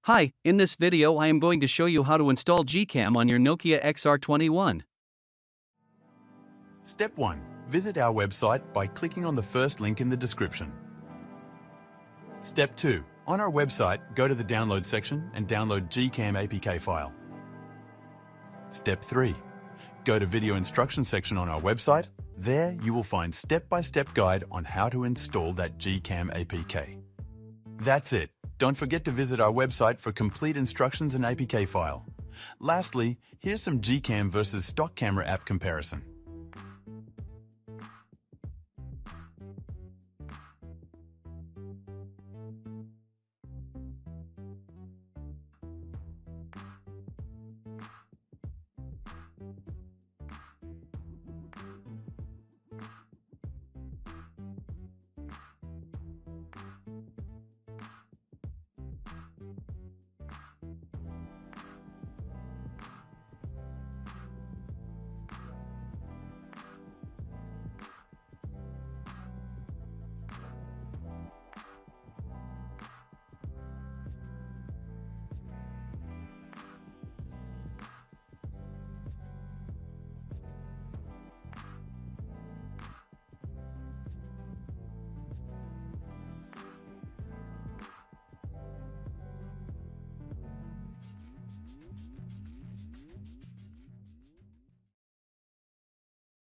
Hi, in this video I am going to show you how to install GCam on your Nokia XR21. Step 1. Visit our website by clicking on the first link in the description. Step 2. On our website, go to the download section and download GCam APK file. Step 3. Go to video instruction section on our website. There you will find step-by-step guide on how to install that GCam APK. That's it. Don't forget to visit our website for complete instructions and APK file. Lastly, here's some GCam versus stock camera app comparison.